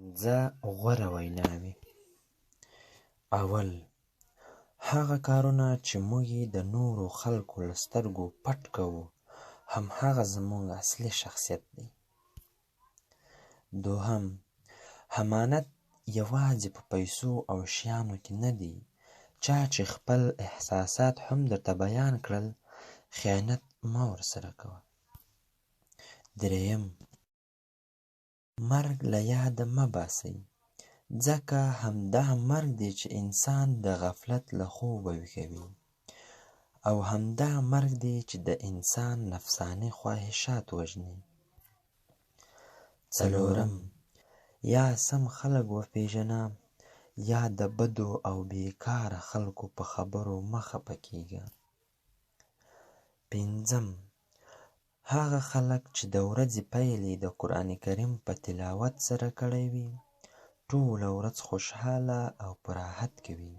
پنځه غوره ویناوې. اول: هغه کارونه چې موږ یې د نورو خلکو له سترګو پټ کوو هماغه زموږ اصلي شخصیت دی. دوهم: امانت یوازې په پیسو او شیانو کې نه دی. چا چې خپل احساسات هم درته بیان کړل، خیانت مه ورسره کوه. دریم: مرګ له یاده مه باسئ، ځکه همدا مرګ دی چې انسان د غفلت له خوبه ویښوي، او همدا مرګ دی چې د انسان نفساني خواهشات وژني. څلورم: یا سم خلک وپېژنه، یا د بدو او بیکاره خلکو په خبرو مه خفه کېږه. پنځم: هغه خلک چې د ورځې پیل یې د قرآن کریم په تلاوت سره کړی وي، ټوله ورځ خوشحاله او په راحت کې وي.